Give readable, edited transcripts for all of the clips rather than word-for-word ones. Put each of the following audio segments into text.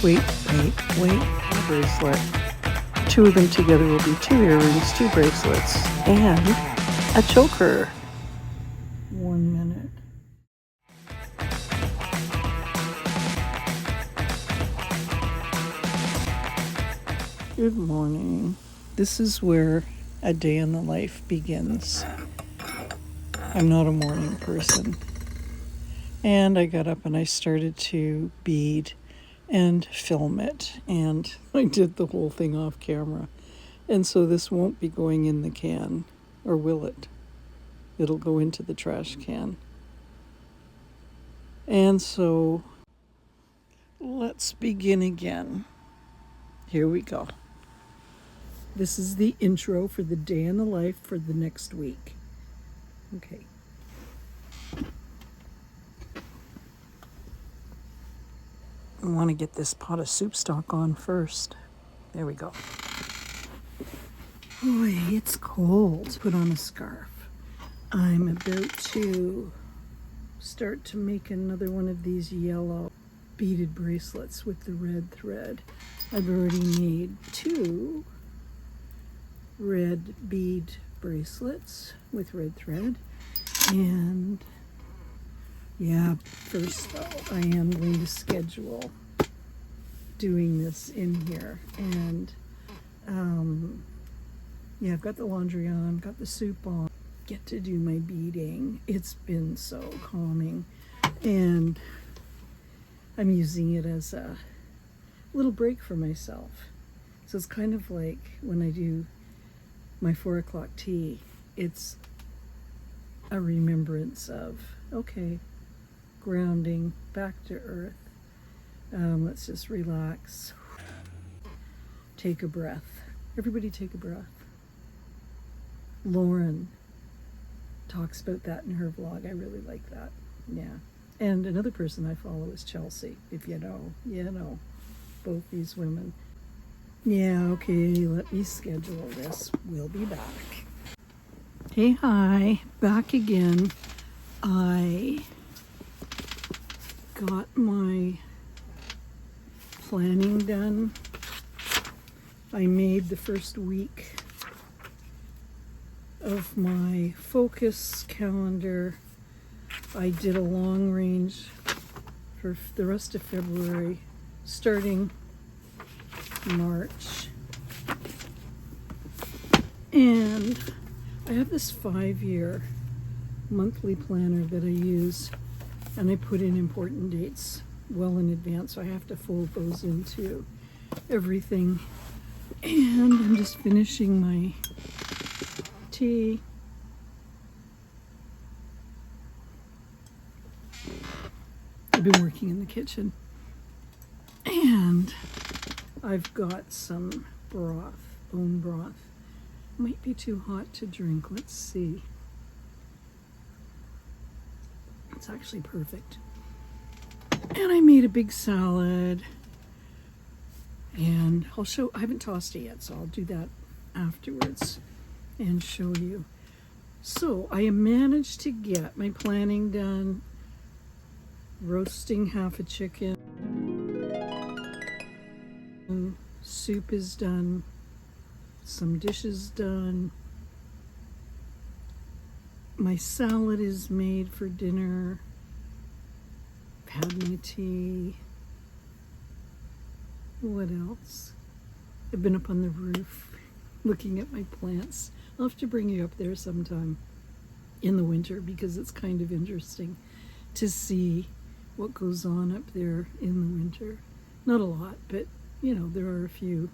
Wait. Bracelet. 2 of them together will be 2 earrings, 2 bracelets, and a choker. 1 minute. Good morning. This is where a day in the life begins. I'm not a morning person. And I got up and I started to bead and film it. And I did the whole thing off camera. And so this won't be going in the can, or will it? It'll go into the trash can. And so let's begin again. Here we go. This is the intro for the day in the life for the next week. Okay. I want to get this pot of soup stock on first. There we go. Boy, it's cold. Put on a scarf. I'm about to start to make another one of these yellow beaded bracelets with the red thread. I've already made 2 red bead bracelets with red thread, and yeah, first though, I am going to schedule doing this in here. And yeah, I've got the laundry on, got the soup on, get to do my beading. It's been so calming, and I'm using it as a little break for myself. So it's kind of like when I do my 4 o'clock tea, it's a remembrance of, okay, grounding, back to earth. Let's just relax. Take a breath. Everybody take a breath. Lauren talks about that in her vlog. I really like that. Yeah. And another person I follow is Chelsea, if you know, both these women. Yeah, okay, let me schedule this. We'll be back. Hey, hi, back again. I got my planning done. I made the first week of my focus calendar. I did a long range for the rest of February, starting March. And I have this 5-year monthly planner that I use, and I put in important dates well in advance, so I have to fold those into everything. And I'm just finishing my tea. I've been working in the kitchen, and I've got some broth, bone broth. Might be too hot to drink. Let's see. It's actually perfect. And I made a big salad, and I'll show, I haven't tossed it yet, so I'll do that afterwards and show you. So I managed to get my planning done, roasting half a chicken, soup is done, some dishes done, my salad is made for dinner, had my tea. What else? I've been up on the roof looking at my plants. I'll have to bring you up there sometime in the winter, because it's kind of interesting to see what goes on up there in the winter. Not a lot, but you know, there are a few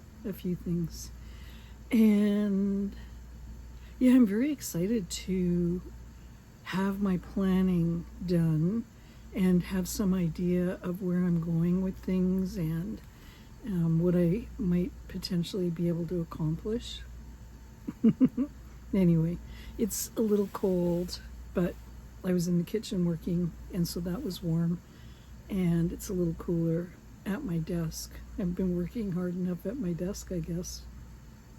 things. And yeah, I'm very excited to have my planning done and have some idea of where I'm going with things, and what I might potentially be able to accomplish. Anyway, it's a little cold, but I was in the kitchen working, and so that was warm, and it's a little cooler at my desk. I've been working hard enough at my desk, I guess.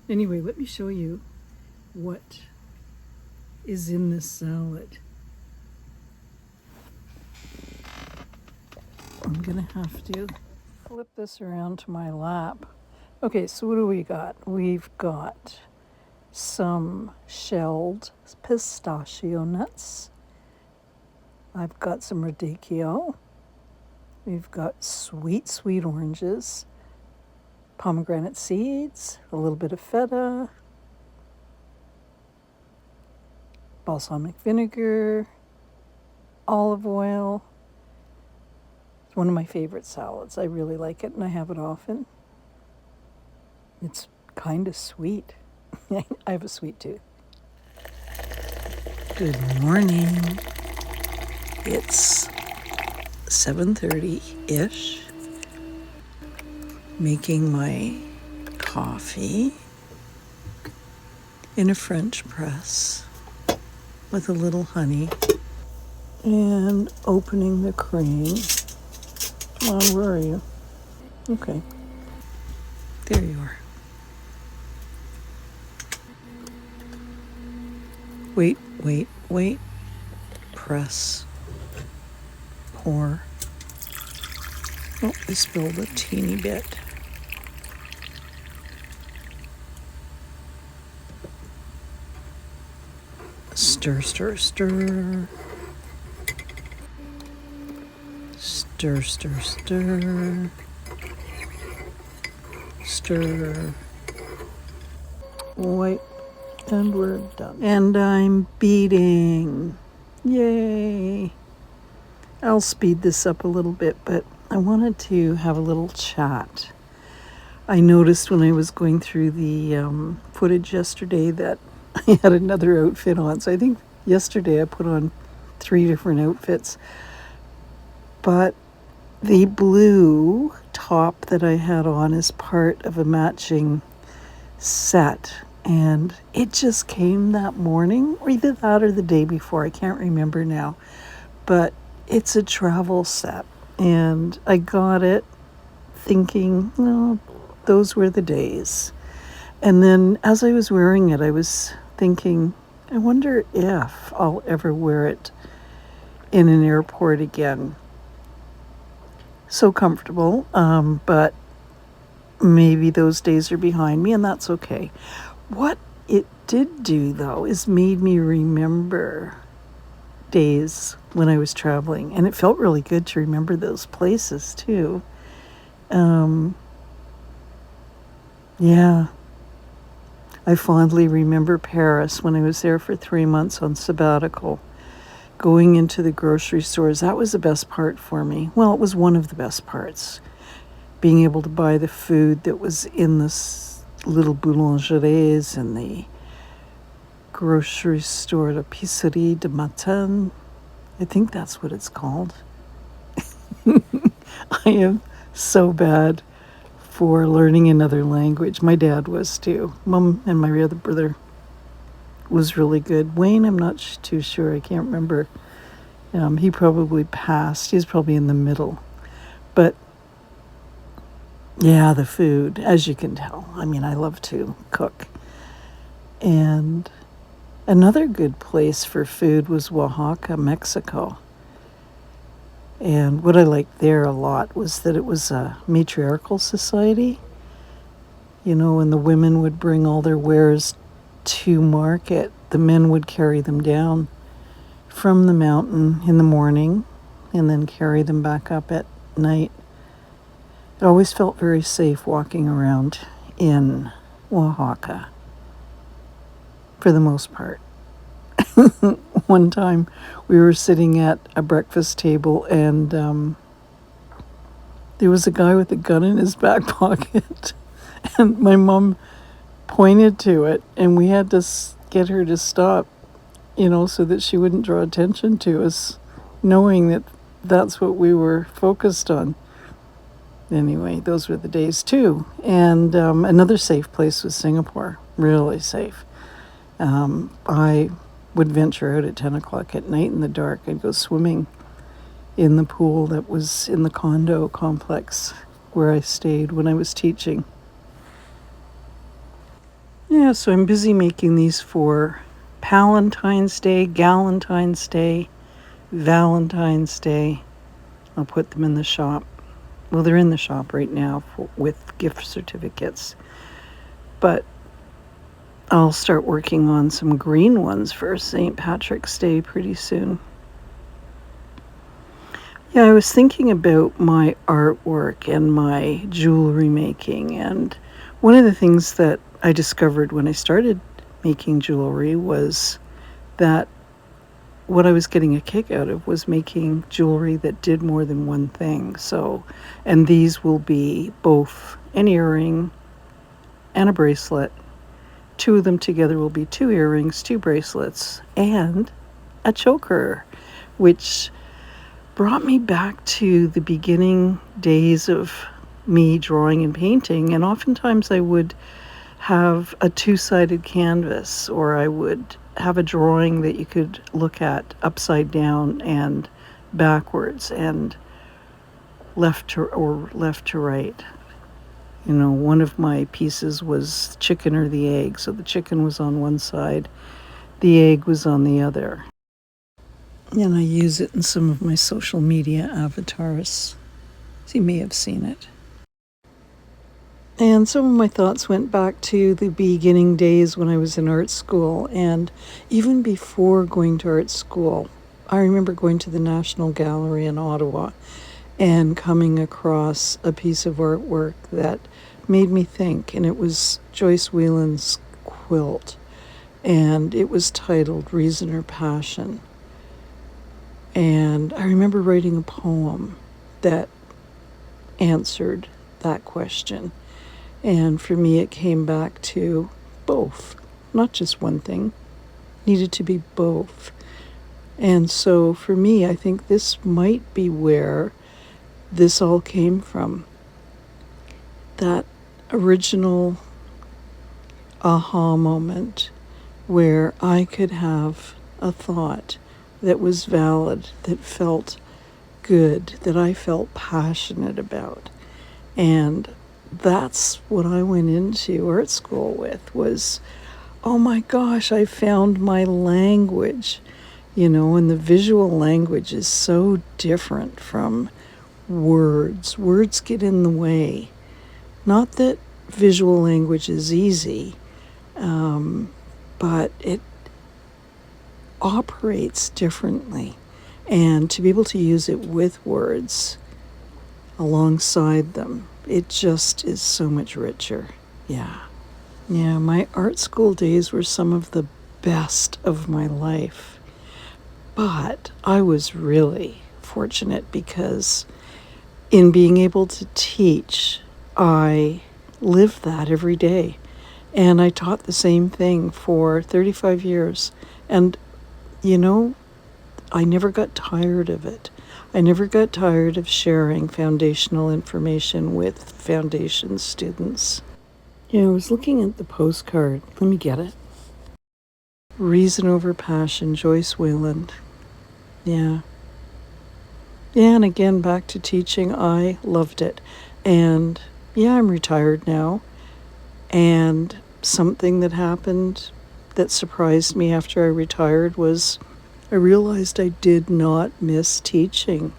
Anyway, let me show you what is in this salad. I'm gonna have to Flip this around to my lap. Okay, so what do we got? We've got some shelled pistachio nuts. I've got some radicchio. We've got sweet, sweet oranges, pomegranate seeds, a little bit of feta, balsamic vinegar, olive oil. It's one of my favorite salads. I really like it, and I have it often. It's kind of sweet. I have a sweet tooth. Good morning. It's 7:30-ish. Making my coffee in a French press with a little honey and opening the cream. Come on, where are you? Okay. There you are. Wait. Press. Pour. Oh, I spilled a teeny bit. Stir. Stir. White. And we're done. And I'm beating. Yay. I'll speed this up a little bit, but I wanted to have a little chat. I noticed when I was going through the footage yesterday that I had another outfit on. So I think yesterday I put on 3 different outfits. But the blue top that I had on is part of a matching set. And it just came that morning, or either that or the day before. I can't remember now. But it's a travel set. And I got it thinking, no, those were the days. And then as I was wearing it, I was thinking, I wonder if I'll ever wear it in an airport again. So comfortable, but maybe those days are behind me, and that's okay. What it did do, though, is made me remember days when I was traveling, and it felt really good to remember those places, too. Yeah. I fondly remember Paris when I was there for 3 months on sabbatical. Going into the grocery stores, that was the best part for me. Well, it was one of the best parts. Being able to buy the food that was in this little boulangeries and the grocery store, the Épicerie de Matin. I think that's what it's called. I am so bad for learning another language. My dad was too. Mom and my other brother was really good. Wayne, I'm not too sure. I can't remember. He probably passed. He's probably in the middle. But yeah, the food, as you can tell. I mean, I love to cook. And another good place for food was Oaxaca, Mexico. And what I liked there a lot was that it was a matriarchal society. You know, when the women would bring all their wares to market, the men would carry them down from the mountain in the morning and then carry them back up at night. It always felt very safe walking around in Oaxaca, for the most part. One time we were sitting at a breakfast table and there was a guy with a gun in his back pocket. And my mom pointed to it and we had to get her to stop, you know, so that she wouldn't draw attention to us, knowing that that's what we were focused on. Anyway, those were the days too. And another safe place was Singapore, really safe. I would venture out at 10 o'clock at night in the dark. I'd go swimming in the pool that was in the condo complex where I stayed when I was teaching. Yeah, so I'm busy making these for Palentine's Day, Galentine's Day, Valentine's Day. I'll put them in the shop. well, they're in the shop right now with gift certificates. But I'll start working on some green ones for St. Patrick's Day pretty soon. Yeah, I was thinking about my artwork and my jewelry making, and one of the things that I discovered when I started making jewelry was that what I was getting a kick out of was making jewelry that did more than one thing. So, and these will be both an earring and a bracelet. Two of them together will be 2 earrings, 2 bracelets, and a choker, which brought me back to the beginning days of me drawing and painting. And oftentimes I would have a 2-sided canvas, or I would have a drawing that you could look at upside down and backwards and left to right. You know, one of my pieces was chicken or the egg, so the chicken was on one side, the egg was on the other. And I use it in some of my social media avatars. So you may have seen it. And some of my thoughts went back to the beginning days when I was in art school. And even before going to art school, I remember going to the National Gallery in Ottawa and coming across a piece of artwork that made me think. And it was Joyce Whelan's quilt. And it was titled Reason or Passion. And I remember writing a poem that answered that question. And for me, it came back to both, not just one thing, needed to be both. And so for me, I think this might be where this all came from. That original aha moment where I could have a thought that was valid, that felt good, that I felt passionate about. And that's what I went into art school with was, oh my gosh, I found my language, you know, and the visual language is so different from words. Words get in the way. Not that visual language is easy, but it operates differently. And to be able to use it with words alongside them, it just is so much richer. Yeah, my art school days were some of the best of my life. But I was really fortunate because in being able to teach, I lived that every day. And I taught the same thing for 35 years. And, you know, I never got tired of it. I never got tired of sharing foundational information with foundation students. You know, I was looking at the postcard. Let me get it. Reason over Passion, Joyce Whelan. Yeah, and again, back to teaching. I loved it. And yeah, I'm retired now. And something that happened that surprised me after I retired was I realized I did not miss teaching.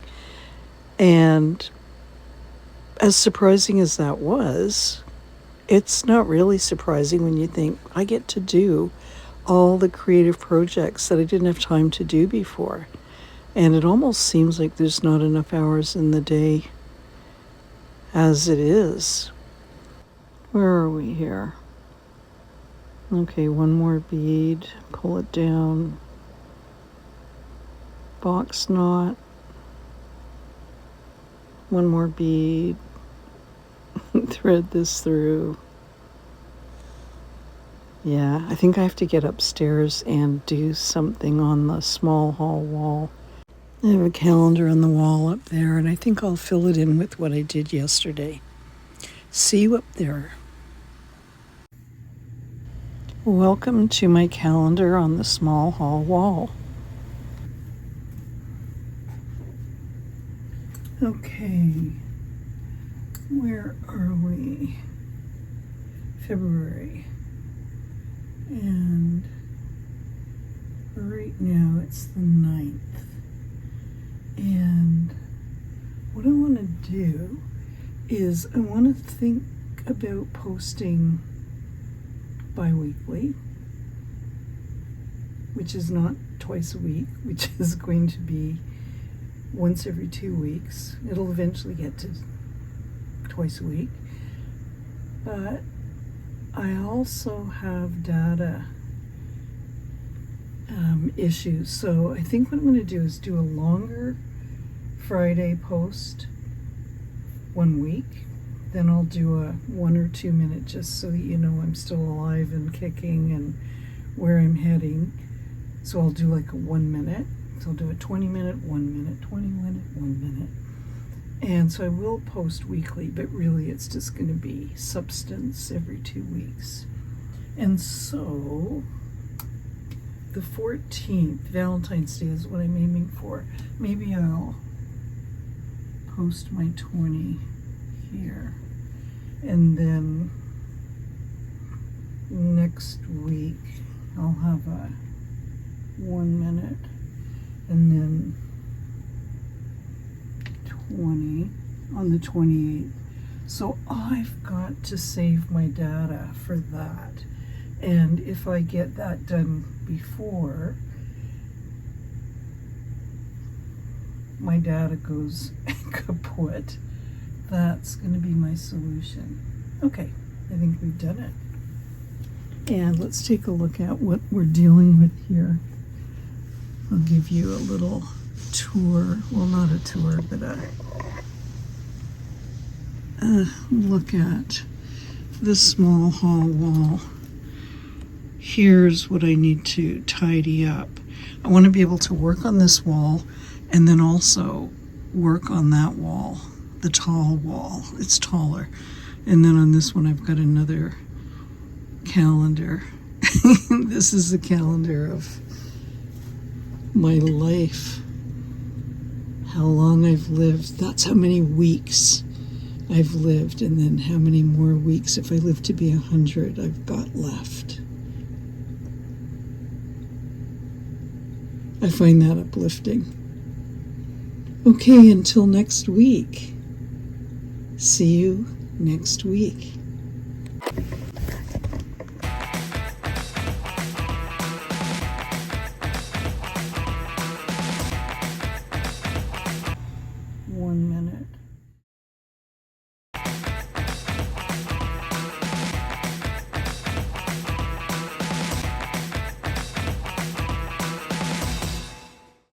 And as surprising as that was, it's not really surprising when you think I get to do all the creative projects that I didn't have time to do before. And it almost seems like there's not enough hours in the day as it is. Where are we here? Okay, one more bead, pull it down, box knot, one more bead, thread this through. Yeah, I think I have to get upstairs and do something on the small hall wall. I have a calendar on the wall up there, and I think I'll fill it in with what I did yesterday. See you up there. Welcome to my calendar on the small hall wall. Okay, where are we? February. And right now it's the 9th. And what I want to do is I want to think about posting bi-weekly, which is not twice a week, which is going to be once every 2 weeks. It'll eventually get to twice a week. But I also have data issues. So I think what I'm going to do is do a longer Friday post 1 week. Then I'll do a 1 or 2 minute just so that you know I'm still alive and kicking and where I'm heading. So I'll do like a 1 minute. So I'll do a 20 minute, 1 minute, 20 minute, 1 minute. And so I will post weekly, but really it's just going to be substance every 2 weeks. And so the 14th, Valentine's Day, is what I'm aiming for. Maybe I'll post my 20 here. And then next week I'll have a 1 minute, and then 20 on the 28th. So I've got to save my data for that. And if I get that done before my data goes kaput, that's going to be my solution. Okay, I think we've done it. And let's take a look at what we're dealing with here. I'll give you a little tour. Well, not a tour, but a look at this small hall wall. Here's what I need to tidy up. I want to be able to work on this wall and then also work on that wall, the tall wall. It's taller. And then on this one I've got another calendar. This is the calendar of my life. How long I've lived. That's how many weeks I've lived, and then how many more weeks, if I live to be 100, I've got left. I find that uplifting. Okay, until next week. See you next week.